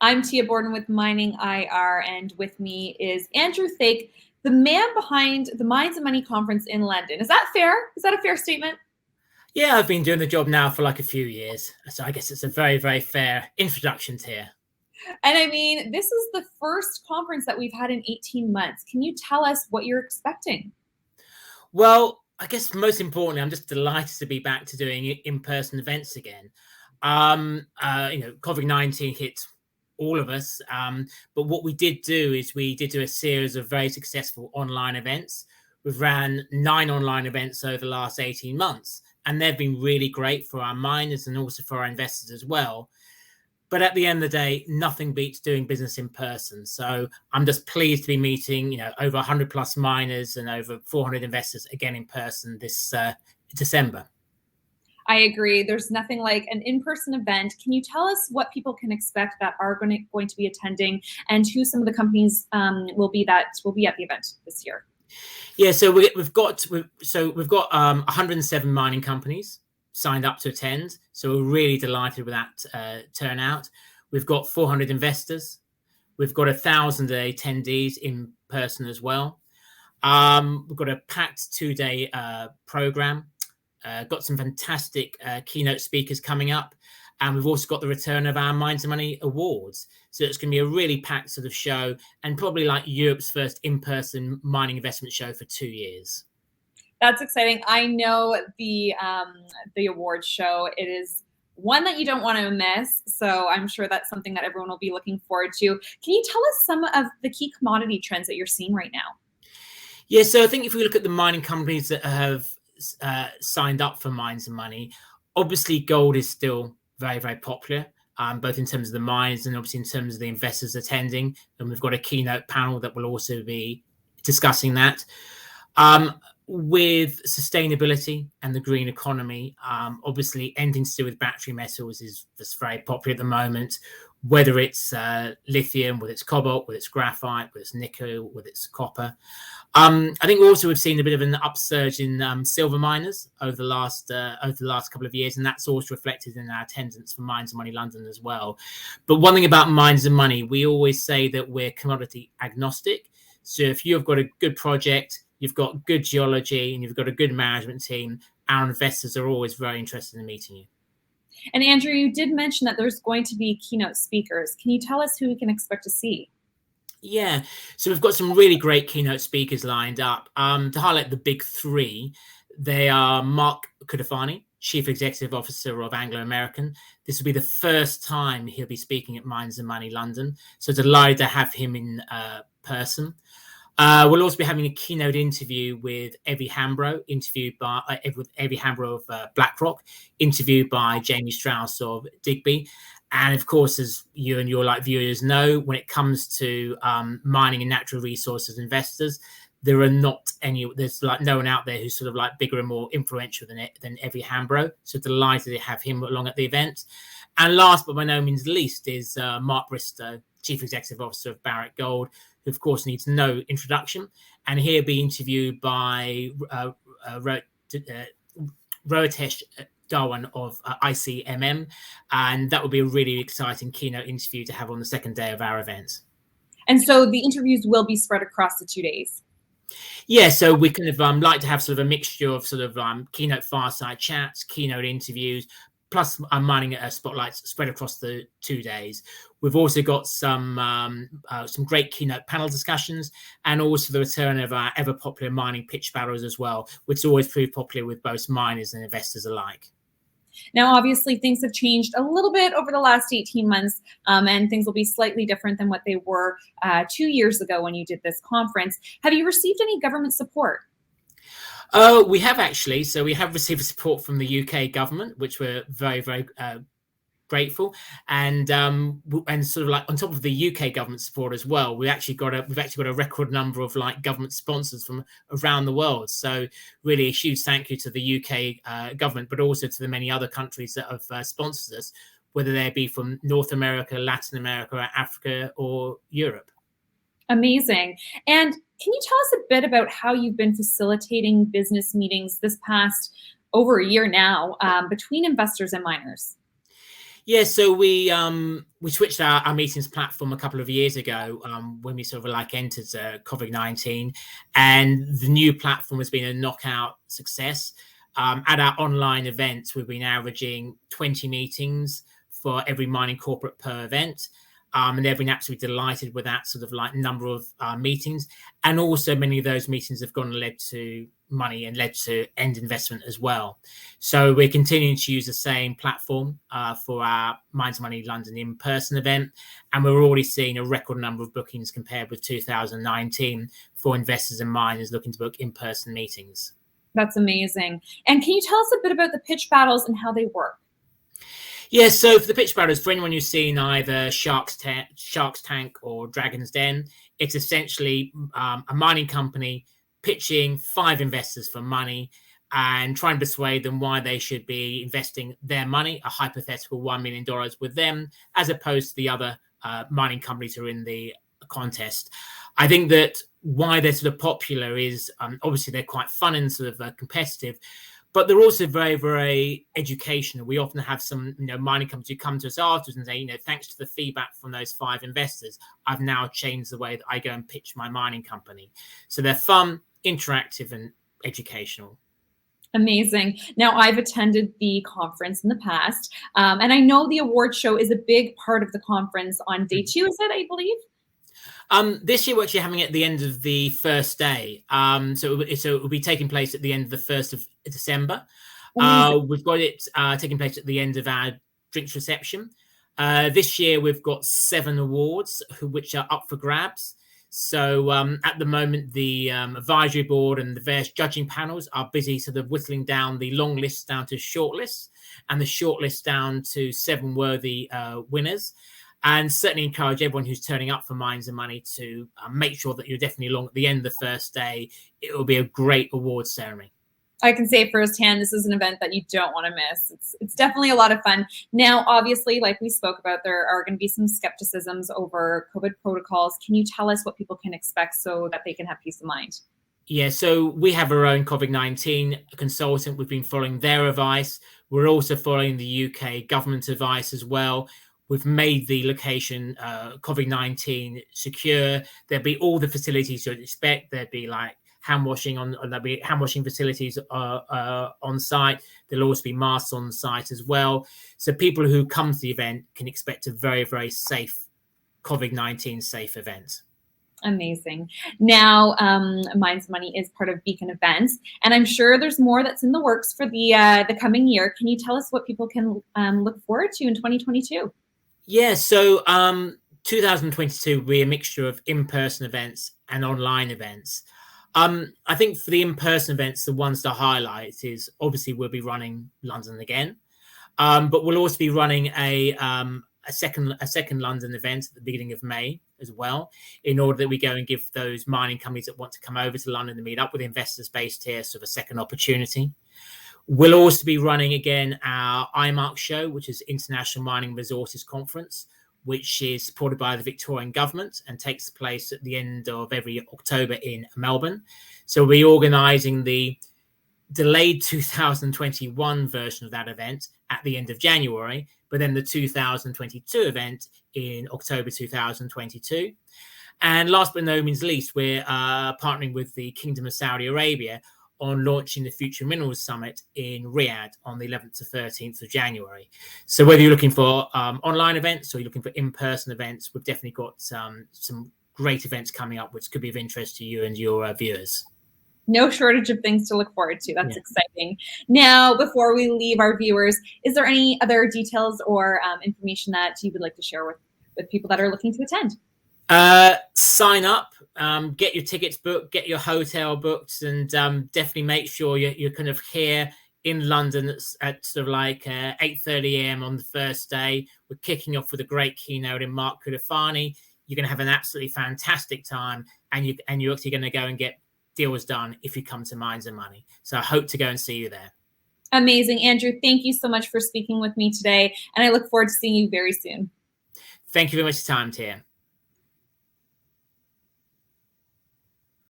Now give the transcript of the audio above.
I'm Tia Borden with MiningIR, and with me is Andrew Thake, the man behind the Minds and Money conference in London. Is that fair? Is that a fair statement? Yeah, I've been doing the job now for like a few years, so I guess it's a very, very fair introduction to here. And I mean, this is the first conference that we've had in 18 months. Can you tell us what you're expecting? Well, I guess most importantly, I'm just delighted to be back to doing in-person events again. COVID-19 hit all of us, but what we did do is we did do a series of very successful online events. We've ran 9 online events over the last 18 months, and they've been really great for our miners and also for our investors as well. But at the end of the day, nothing beats doing business in person. So I'm just pleased to be meeting, over 100 plus miners and over 400 investors again in person this December. I agree. There's nothing like an in-person event. Can you tell us what people can expect that are going to be attending, and who some of the companies will be at the event this year? Yeah, so we've got 107 mining companies signed up to attend. So we're really delighted with that turnout. We've got 400 investors. We've got 1,000 attendees in person as well. We've got a packed 2-day program. Got some fantastic keynote speakers coming up. And we've also got the return of our Minds and Money Awards. So it's going to be a really packed sort of show, and probably like Europe's first in-person mining investment show for 2 years. That's exciting. I know the awards show. It is one that you don't want to miss. So I'm sure that's something that everyone will be looking forward to. Can you tell us some of the key commodity trends that you're seeing right now? Yeah, so I think if we look at the mining companies that have signed up for Minds and Money, obviously gold is still very, very popular, both in terms of the miners and obviously in terms of the investors attending. And we've got a keynote panel that will also be discussing that. With sustainability and the green economy, obviously anything to do with battery metals is just very popular at the moment, whether it's lithium, whether it's cobalt, whether it's graphite, whether it's nickel, whether it's copper. I think also we've seen a bit of an upsurge in silver miners over the last couple of years, and that's also reflected in our attendance for Minds and Money London as well. But one thing about Minds and Money, we always say that we're commodity agnostic. So if you've got a good project, you've got good geology, and you've got a good management team, our investors are always very interested in meeting you. And Andrew, you did mention that there's going to be keynote speakers. Can you tell us who we can expect to see? Yeah, so we've got some really great keynote speakers lined up. To highlight the big 3, they are Mark Cutifani, Chief Executive Officer of Anglo American. This will be the first time he'll be speaking at Minds and Money London, so delighted to have him in person. We'll also be having a keynote interview with Evie Hambro, of BlackRock, interviewed by Jamie Strauss of Dembicki. And of course, as you and your viewers know, when it comes to mining and natural resources investors, there's no one out there who's sort of bigger and more influential than Evie Hambro. So delighted to have him along at the event. And last but by no means least is Mark Bristow, Chief Executive Officer of Barrick Gold, who of course needs no introduction. And he'll be interviewed by Rohitesh Darwan of ICMM, and that will be a really exciting keynote interview to have on the second day of our event. And so the interviews will be spread across the 2 days. Yeah, so we kind of like to have sort of a mixture of sort of keynote fireside chats, keynote interviews, plus mining spotlights spread across the 2 days. We've also got some great keynote panel discussions, and also the return of our ever popular mining pitch battles as well, which always proved popular with both miners and investors alike. Now, obviously, things have changed a little bit over the last 18 months, and things will be slightly different than what they were 2 years ago when you did this conference. Have you received any government support? We have actually. So we have received support from the UK government, which we're very, very grateful, and sort of on top of the UK government support as well, we've actually got a record number of government sponsors from around the world. So really a huge thank you to the UK government, but also to the many other countries that have sponsored us, whether they be from North America, Latin America, Africa, or Europe. Amazing. And can you tell us a bit about how you've been facilitating business meetings this past over a year now between investors and miners? Yeah, so we switched our meetings platform a couple of years ago when we sort of like entered COVID-19, and the new platform has been a knockout success. At our online events, we've been averaging 20 meetings for every mining corporate per event. And they've been absolutely delighted with that sort of like number of meetings. And also many of those meetings have gone and led to money and led to end investment as well. So we're continuing to use the same platform for our Minds Money London in-person event. And we're already seeing a record number of bookings compared with 2019 for investors and miners looking to book in-person meetings. That's amazing. And can you tell us a bit about the pitch battles and how they work? Yeah, so for the pitch battles, for anyone who's seen either Shark's Tank or Dragon's Den, it's essentially a mining company pitching 5 investors for money and trying to persuade them why they should be investing their money, a hypothetical $1 million with them, as opposed to the other mining companies who are in the contest. I think that why they're sort of popular is obviously they're quite fun and sort of competitive, but they're also very, very educational. We often have some, mining companies who come to us afterwards and say, thanks to the feedback from those 5 investors, I've now changed the way that I go and pitch my mining company. So they're fun, interactive, and educational. Amazing. Now, I've attended the conference in the past, and I know the award show is a big part of the conference on day 2, is it, I believe? This year we're actually having it at the end of the first day. So it will be taking place at the end of the 1st of December. We've got it taking place at the end of our drinks reception. This year we've got 7 awards which are up for grabs. So at the moment, the advisory board and the various judging panels are busy sort of whittling down the long list down to short lists, and the short list down to 7 worthy winners. And certainly encourage everyone who's turning up for Minds and Money to make sure that you're definitely along at the end of the first day. It will be a great award ceremony. I can say firsthand, this is an event that you don't want to miss. It's definitely a lot of fun. Now, obviously, like we spoke about, there are going to be some skepticisms over COVID protocols. Can you tell us what people can expect so that they can have peace of mind? Yeah, so we have our own COVID-19 consultant. We've been following their advice. We're also following the UK government advice as well. We've made the location COVID-19 secure. There'll be all the facilities you'd expect. There'll be like hand washing there'll be hand washing facilities on site. There'll also be masks on site as well. So people who come to the event can expect a very, very safe COVID-19 safe event. Amazing. Now, Minds Money is part of Beacon Events, and I'm sure there's more that's in the works for the coming year. Can you tell us what people can look forward to in 2022? Yeah, so 2022 will be a mixture of in-person events and online events. I think for the in-person events, the ones to highlight is obviously we'll be running London again, but we'll also be running a second London event at the beginning of May as well, in order that we go and give those mining companies that want to come over to London to meet up with investors based here sort of a second opportunity. We'll also be running again our IMARC show, which is International Mining Resources Conference, which is supported by the Victorian government and takes place at the end of every October in Melbourne. So we'll be organising the delayed 2021 version of that event at the end of January, but then the 2022 event in October 2022. And last but no means least, we're partnering with the Kingdom of Saudi Arabia on launching the Future Minerals Summit in Riyadh on the 11th to 13th of January. So whether you're looking for online events or you're looking for in-person events, we've definitely got some great events coming up, which could be of interest to you and your viewers. No shortage of things to look forward to. That's exciting. Now, before we leave our viewers, is there any other details or information that you would like to share with people that are looking to attend? Sign up, get your tickets booked, get your hotel booked, and definitely make sure you're kind of here in London at sort of like 8:30 a.m. on the first day. We're kicking off with a great keynote in Mark Kudafani. You're going to have an absolutely fantastic time, and you're actually going to go and get deals done if you come to Minds and Money. So I hope to go and see you there. Amazing. Andrew, thank you so much for speaking with me today, and I look forward to seeing you very soon. Thank you very much for your time, Tia.